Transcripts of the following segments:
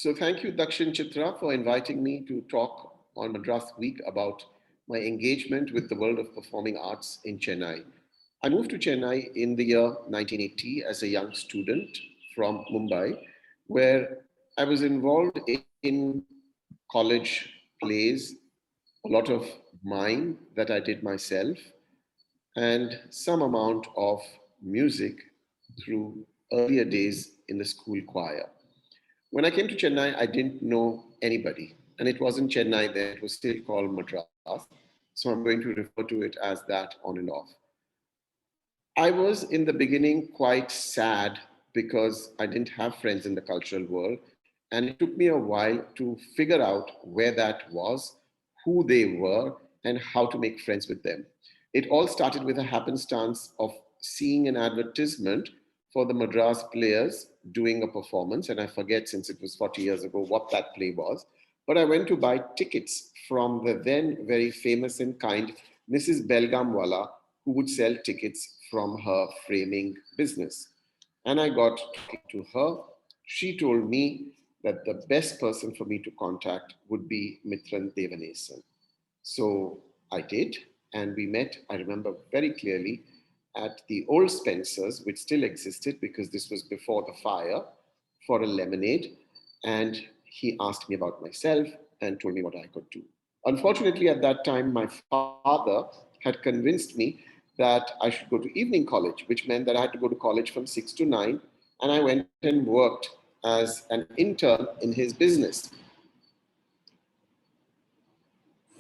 So thank you, DakshinaChitra, for inviting me to talk on Madras Week about my engagement with the world of performing arts in Chennai. I moved to Chennai in the year 1980 as a young student from Mumbai, where I was involved in college plays, a lot of mime that I did myself, and some amount of music through earlier days in the school choir. When I came to Chennai, I didn't know anybody. And it wasn't Chennai then, it was still called Madras. So I'm going to refer to it as that on and off. I was in the beginning quite sad because I didn't have friends in the cultural world. And it took me a while to figure out where that was, who they were, and how to make friends with them. It all started with a happenstance of seeing an advertisement for the Madras players doing a performance. And I forget, since it was 40 years ago, what that play was. But I went to buy tickets from the then very famous and kind Mrs. Belgamwala, who would sell tickets from her framing business. And I got talking to her. She told me that the best person for me to contact would be Mithran Devanesan. So I did, and we met, I remember very clearly, at the old Spencer's, which still existed because this was before the fire, for a lemonade. And he asked me about myself and told me what I could do. Unfortunately, at that time, my father had convinced me that I should go to evening college, which meant that I had to go to college from 6 to 9. And I went and worked as an intern in his business,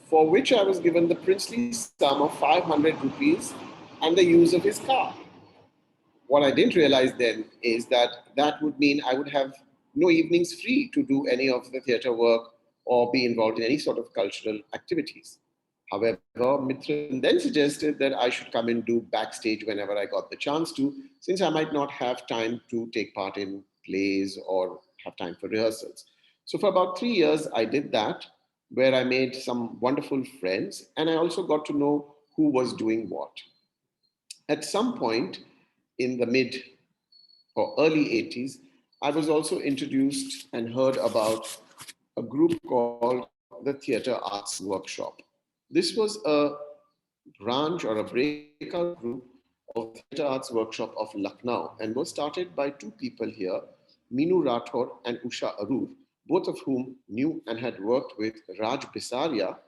for which I was given the princely sum of 500 rupees and the use of his car. What I didn't realize then is that that would mean I would have no evenings free to do any of the theatre work or be involved in any sort of cultural activities. However, Mithran then suggested that I should come and do backstage whenever I got the chance to, since I might not have time to take part in plays or have time for rehearsals. So for about 3 years, I did that, where I made some wonderful friends and I also got to know who was doing what. At some point in the mid or early 80s, I was also introduced and heard about a group called the Theatre Arts Workshop. This was a branch or a breakout group of the Theatre Arts Workshop of Lucknow and was started by two people here, Minu Rathod and Usha Aroor, both of whom knew and had worked with Raj Bisaria,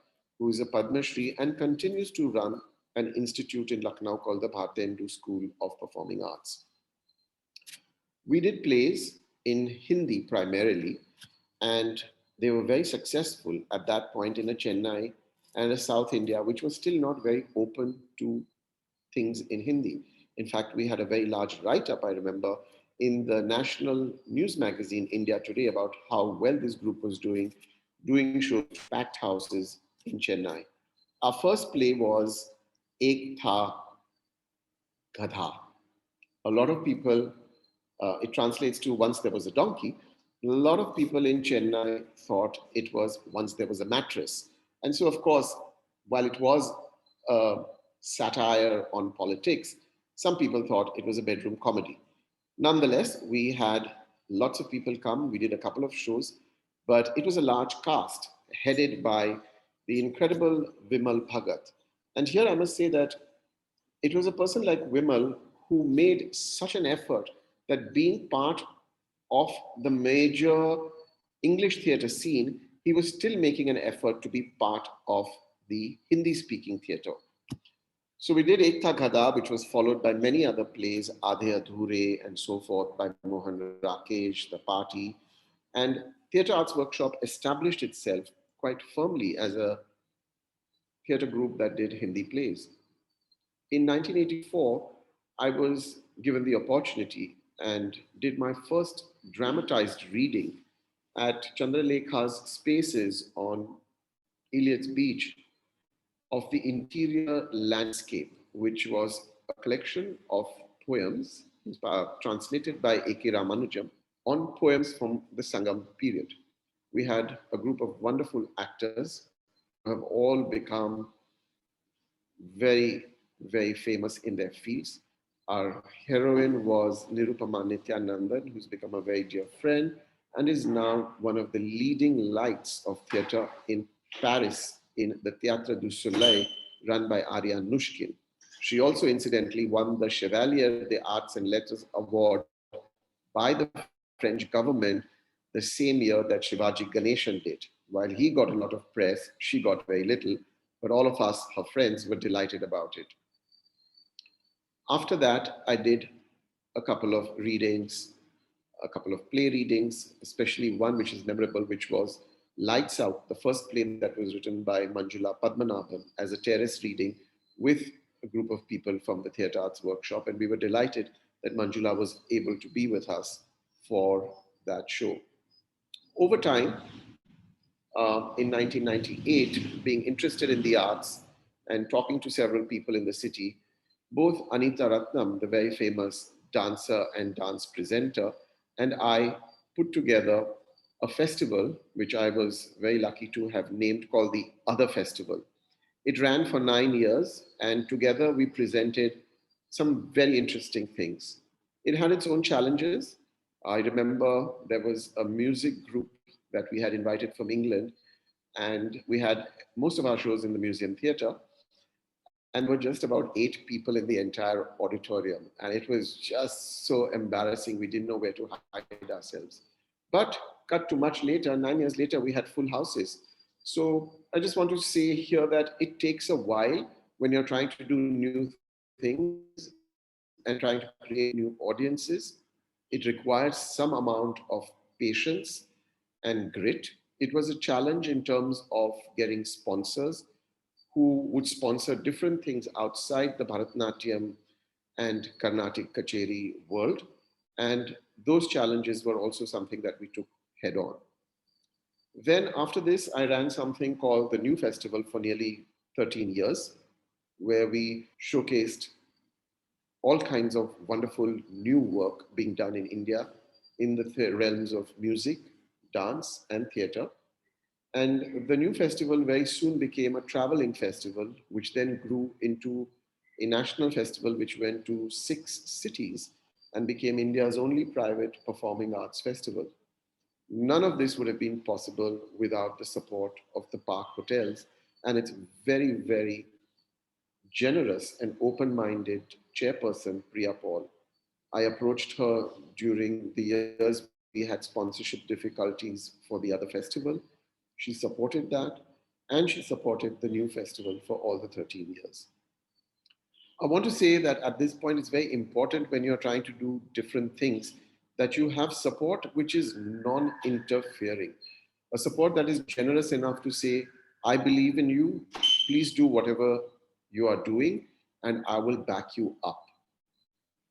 who is a Padma Shri and continues to run an institute in Lucknow called the Bhartendu School of Performing Arts. We did plays in Hindi primarily, and they were very successful at that point in a Chennai and a South India, which was still not very open to things in Hindi. In fact, we had a very large write up, I remember, in the national news magazine India Today about how well this group was doing shows, packed houses in Chennai. Our first play was Ek Tha Gadha. A lot of people, it translates to once there was a donkey. A lot of people in Chennai thought it was once there was a mattress. And so, of course, while it was a satire on politics, some people thought it was a bedroom comedy. Nonetheless, we had lots of people come. We did a couple of shows, but it was a large cast headed by the incredible Vimal Bhagat. And here I must say that it was a person like Vimal who made such an effort that being part of the major English theatre scene, he was still making an effort to be part of the Hindi speaking theatre. So we did Ekta Ghada, which was followed by many other plays, Adhe Adhure and so forth, by Mohan Rakesh, The Party. And Theatre Arts Workshop established itself quite firmly as a theatre group that did Hindi plays. In 1984, I was given the opportunity and did my first dramatized reading at Chandralekha's Spaces on Iliad's Beach of the interior landscape, which was a collection of poems translated by A.K. Ramanujan on poems from the Sangham period. We had a group of wonderful actors who have all become very, very famous in their fields. Our heroine was Nirupama Nityanandan, who's become a very dear friend. and is now one of the leading lights of theatre in Paris in the Théâtre du Soleil run by Ariane Nushkin. She also incidentally won the Chevalier des Arts and Letters Award by the French government the same year that Shivaji Ganeshan did. While he got a lot of press, she got very little, but all of us, her friends, were delighted about it. After that, I did a couple of readings, a couple of play readings, especially one which is memorable, which was Lights Out, the first play that was written by Manjula Padmanabhan as a terrace reading with a group of people from the Theatre Arts Workshop. And we were delighted that Manjula was able to be with us for that show. Over time, in 1998, being interested in the arts and talking to several people in the city, both Anita Ratnam, the very famous dancer and dance presenter, and I put together a festival which I was very lucky to have named called the Other Festival. It ran for 9 years, and together we presented some very interesting things. It had its own challenges. I remember there was a music group that we had invited from England, and we had most of our shows in the museum theatre, and there were just about 8 people in the entire auditorium, and it was just so embarrassing. We didn't know where to hide ourselves. But cut to much later, 9 years later, we had full houses. So I just want to say here that it takes a while when you're trying to do new things and trying to create new audiences. It requires some amount of patience and grit. It was a challenge in terms of getting sponsors who would sponsor different things outside the Bharatanatyam and Carnatic Kacheri world. And those challenges were also something that we took head on. Then, after this, I ran something called the New Festival for nearly 13 years, where we showcased all kinds of wonderful new work being done in India in the realms of music, dance, and theatre. And the new festival very soon became a traveling festival, which then grew into a national festival, which went to 6 cities and became India's only private performing arts festival. None of this would have been possible without the support of the Park Hotels and its very, very generous and open minded chairperson, Priya Paul. I approached her during the years we had sponsorship difficulties for the other festival. She supported that, and she supported the new festival for all the 13 years. I want to say that at this point, it's very important when you're trying to do different things that you have support which is non interfering, a support that is generous enough to say, I believe in you, please do whatever you are doing, and I will back you up.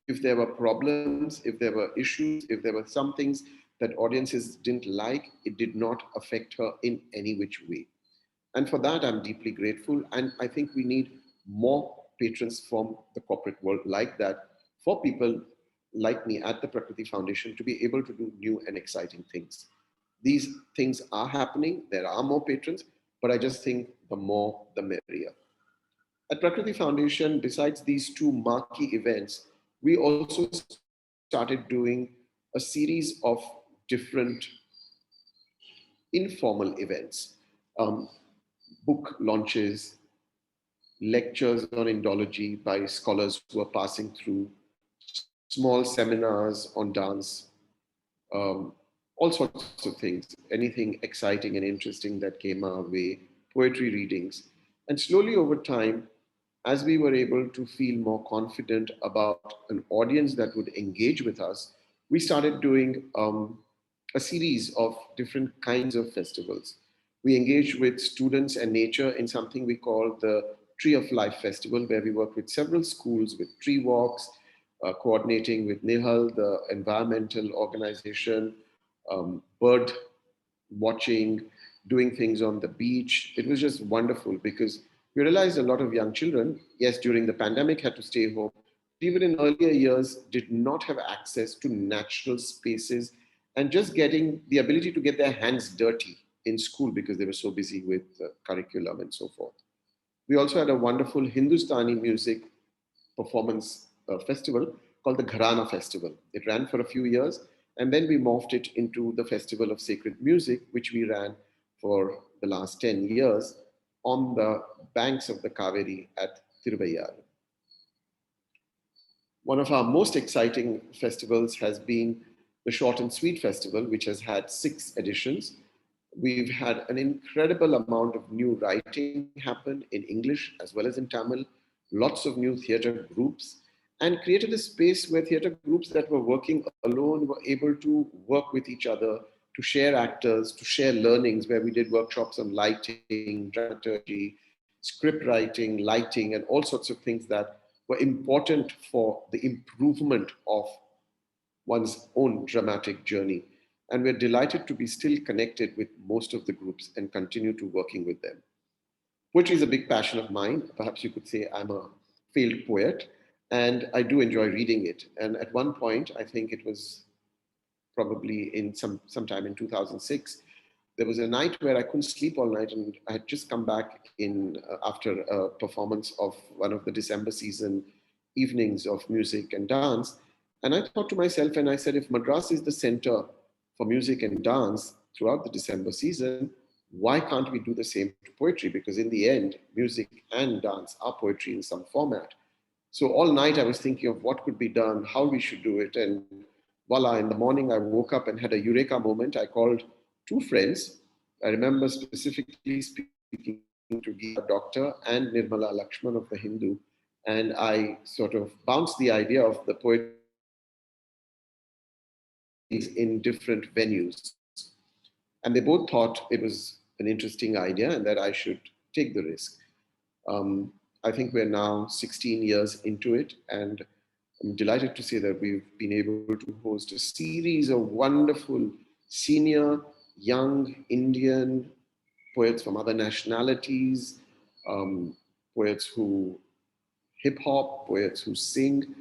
If there were problems, if there were issues, if there were some things that audiences didn't like, it did not affect her in any which way. And for that, I'm deeply grateful. And I think we need more patrons from the corporate world like that for people like me at the Prakriti Foundation to be able to do new and exciting things. These things are happening. There are more patrons, but I just think the more, the merrier. At Prakriti Foundation, besides these two marquee events, we also started doing a series of different informal events, um, book launches, lectures on Indology by scholars who are passing through, small seminars on dance, um, all sorts of things, anything exciting and interesting that came our way, poetry readings. And slowly over time, as we were able to feel more confident about an audience that would engage with us, we started doing a series of different kinds of festivals. We engaged with students and nature in something we call the Tree of Life Festival, where we work with several schools with tree walks, coordinating with Nihal, the environmental organization, bird watching, doing things on the beach. It was just wonderful because we realized a lot of young children, yes, during the pandemic had to stay home, but even in earlier years did not have access to natural spaces and just getting the ability to get their hands dirty in school because they were so busy with curriculum and so forth. We also had a wonderful Hindustani music performance festival called the Garana Festival. It ran for a few years, And then we morphed it into the Festival of Sacred Music, which we ran for the last 10 years on the banks of the Kaveri at Tiruvayar. One of our most exciting festivals has been the Short and Sweet Festival, which has had 6 editions. We've had an incredible amount of new writing happen in English as well as in Tamil, lots of new theatre groups, and created a space where theatre groups that were working alone were able to work with each other, to share actors, to share learnings, where we did workshops on lighting, dramaturgy, script writing, lighting, and all sorts of things that were important for the improvement of one's own dramatic journey. And we're delighted to be still connected with most of the groups and continue to working with them. Poetry is a big passion of mine. Perhaps you could say I'm a failed poet, and I do enjoy reading it. And at one point, I think it was probably in sometime in 2006, there was a night where I couldn't sleep all night, and I had just come back in after a performance of one of the December season evenings of music and dance. And I thought to myself, and I said, if Madras is the center for music and dance throughout the December season, why can't we do the same to poetry? Because in the end, music and dance are poetry in some format. So all night I was thinking of what could be done, how we should do it. And voila, in the morning I woke up and had a eureka moment. I called 2 friends. I remember specifically speaking to Geeta Doctor and Nirmala Lakshman of the Hindu. And I sort of bounced the idea of the poetry in different venues. And they both thought it was an interesting idea and that I should take the risk. Um, I think we're now 16 years into it, and I'm delighted to say that we've been able to host a series of wonderful senior, young Indian poets from other nationalities, um, poets who hip hop, poets who sing.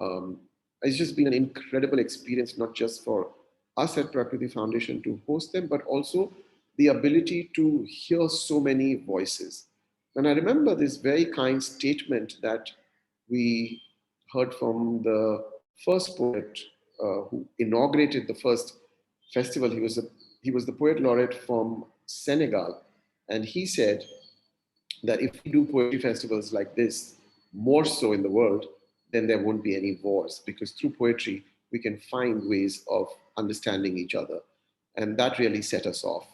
Um, it's just been an incredible experience, not just for us at Prakriti Foundation to host them, but also the ability to hear so many voices. And I remember this very kind statement that we heard from the first poet who inaugurated the first festival. He was the poet laureate from Senegal, and he said that if we do poetry festivals like this, more so in the world, then there won't be any wars because through poetry, we can find ways of understanding each other. And that really set us off.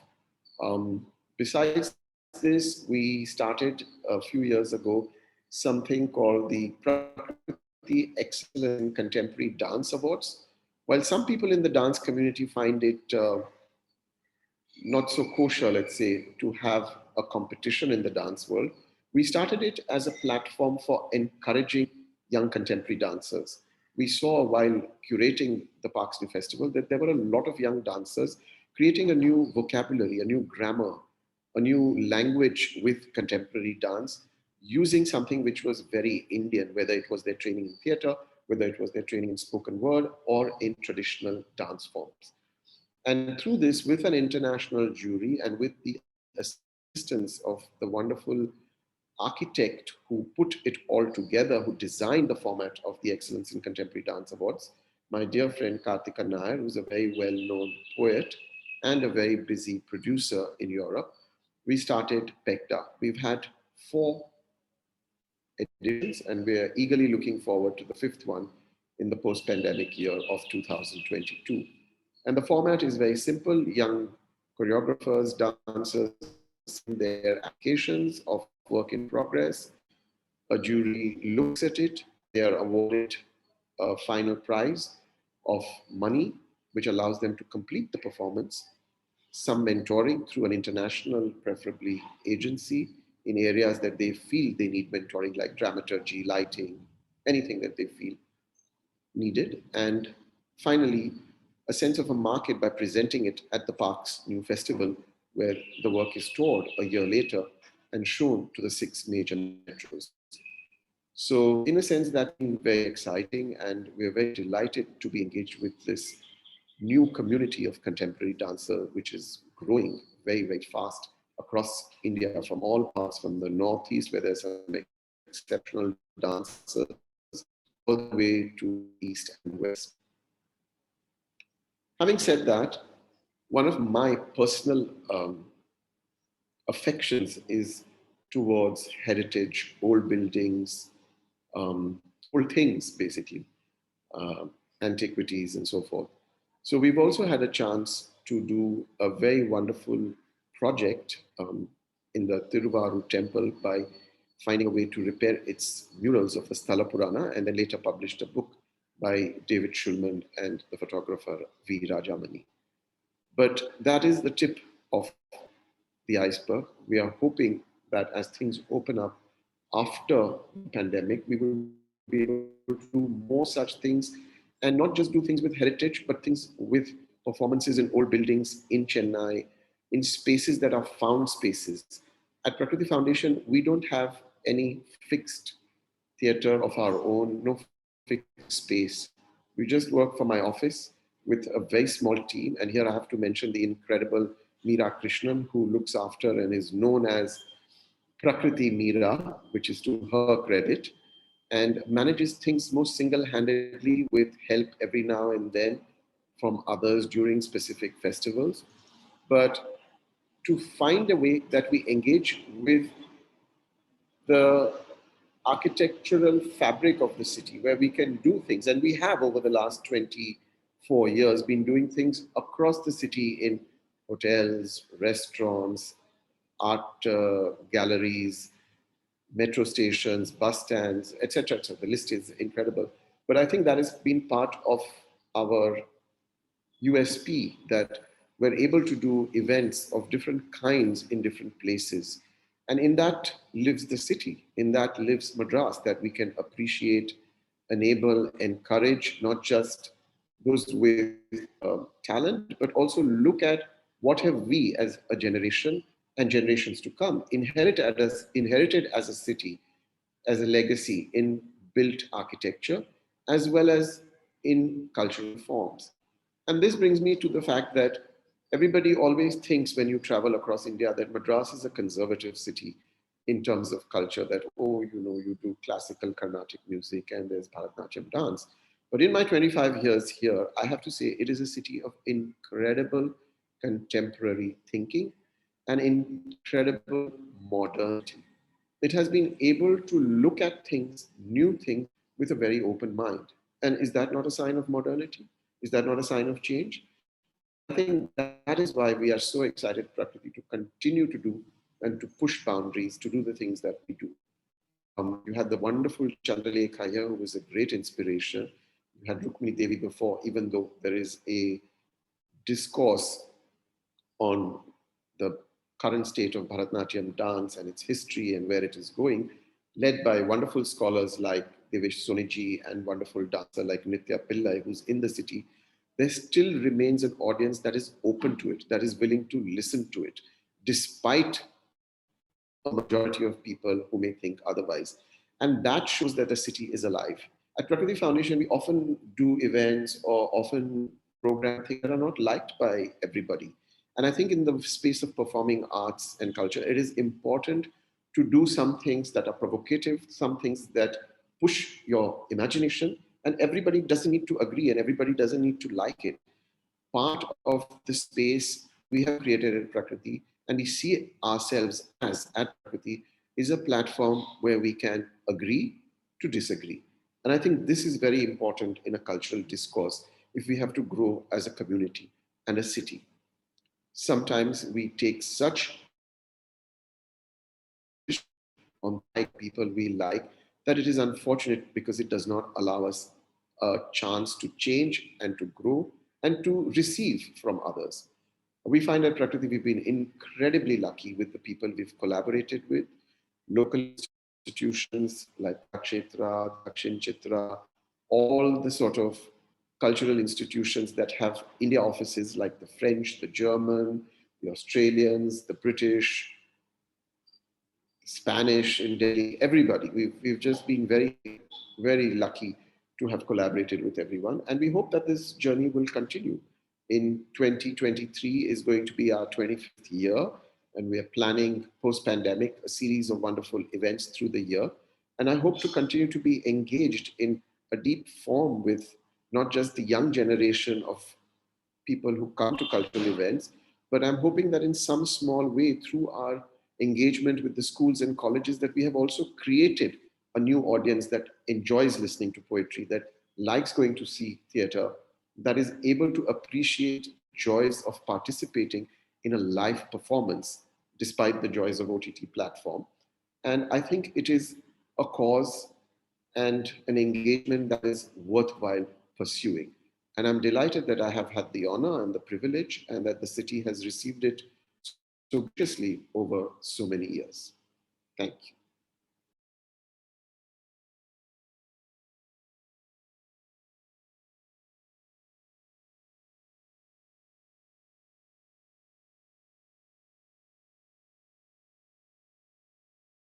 Besides this, we started a few years ago something called the Prakriti Excellence in Contemporary Dance Awards. While some people in the dance community find it not so kosher, let's say, to have a competition in the dance world, we started it as a platform for encouraging young contemporary dancers. We saw while curating the Parks New Festival that there were a lot of young dancers creating a new vocabulary, a new grammar, a new language with contemporary dance, using something which was very Indian, whether it was their training in theatre, whether it was their training in spoken word or in traditional dance forms. And through this, with an international jury and with the assistance of the wonderful architect who put it all together, who designed the format of the Excellence in Contemporary Dance Awards, my dear friend Karthika Nair, who's a very well-known poet and a very busy producer in Europe, we started PECTA. We've had 4 editions, and we're eagerly looking forward to the 5th one in the post-pandemic year of 2022. And the format is very simple. Young choreographers, dancers send their applications of work in progress. A jury looks at it. They are awarded a final prize of money, which allows them to complete the performance. Some mentoring through an international, preferably agency, in areas that they feel they need mentoring, like dramaturgy, lighting, anything that they feel needed. And finally, a sense of a market by presenting it at the Park's new festival, where the work is toured a year later and shown to the 6 major metros. So, in a sense, that's been very exciting, and we're very delighted to be engaged with this new community of contemporary dancer, which is growing very, very fast across India from all parts, from the Northeast, where there's some exceptional dancers, all the way to East and West. Having said that, one of my personal affections is towards heritage, old buildings, old things, basically, uh, antiquities, and so forth. So we've also had a chance to do a very wonderful project in the Tiruvaru temple by finding a way to repair its murals of the Sthala Purana, and then later published a book by David Schulman and the photographer V. Rajamani. But that is the tip of the iceberg. We are hoping that as things open up after the pandemic, we will be able to do more such things, and not just do things with heritage, but things with performances in old buildings in Chennai, in spaces that are found spaces. At Prakriti Foundation, we don't have any fixed theater of our own, no fixed space. We just work from my office with a very small team. And here I have to mention the incredible Meera Krishnan, who looks after and is known as Prakriti Meera, which is to her credit, and manages things most single handedly with help every now and then from others during specific festivals. But to find a way that we engage with the architectural fabric of the city where we can do things. And we have, over the last 24 years, been doing things across the city in hotels, restaurants, art galleries, metro stations, bus stands, etc. etc. The list is incredible. But I think that has been part of our USP, that we're able to do events of different kinds in different places. And in that lives the city, in that lives Madras, that we can appreciate, enable, encourage not just those with talent, but also look at what have we as a generation and generations to come inherited as a city, as a legacy in built architecture, as well as in cultural forms. And this brings me to the fact that everybody always thinks when you travel across India that Madras is a conservative city in terms of culture, that, oh, you do classical Carnatic music and there's Bharatanatyam dance. But in my 25 years here, I have to say it is a city of incredible contemporary thinking and incredible modernity. It has been able to look at things, new things, with a very open mind. And is that not a sign of modernity? Is that not a sign of change? And I think that is why we are so excited, Prakriti, to continue to do and to push boundaries, to do the things that we do. You had the wonderful Chandralekha here, who was a great inspiration. You had Rukmini Devi before, even though there is a discourse on the current state of Bharatanatyam dance and its history and where it is going, led by wonderful scholars like Devesh Soniji and wonderful dancer like Nitya Pillai, who's in the city. There still remains an audience that is open to it, that is willing to listen to it, despite a majority of people who may think otherwise. And that shows that the city is alive. At Prakriti Foundation, we often do events or often program things that are not liked by everybody. And I think in the space of performing arts and culture, it is important to do some things that are provocative, some things that push your imagination, and everybody doesn't need to agree and everybody doesn't need to like it. Part of the space we have created at Prakriti, and we see ourselves as at Prakriti, is a platform where we can agree to disagree. And I think this is very important in a cultural discourse if we have to grow as a community and a city. Sometimes we take such on people we like that it is unfortunate because it does not allow us a chance to change and to grow and to receive from others. We find at Prakriti we've been incredibly lucky with the people we've collaborated with, local institutions like DakshinaChitra, DakshinaChitra, all the sort of cultural institutions that have India offices like the French, the German, the Australians, the British, Spanish in Delhi, everybody. We've just been very, very lucky to have collaborated with everyone. And we hope that this journey will continue. In 2023 is going to be our 25th year, and we are planning post-pandemic a series of wonderful events through the year. And I hope to continue to be engaged in a deep form with not just the young generation of people who come to cultural events, but I'm hoping that in some small way, through our engagement with the schools and colleges, that we have also created a new audience that enjoys listening to poetry, that likes going to see theater, that is able to appreciate the joys of participating in a live performance despite the joys of OTT platform. And I think it is a cause and an engagement that is worthwhile pursuing. And I'm delighted that I have had the honor and the privilege, and that the city has received it so graciously over so many years. Thank you.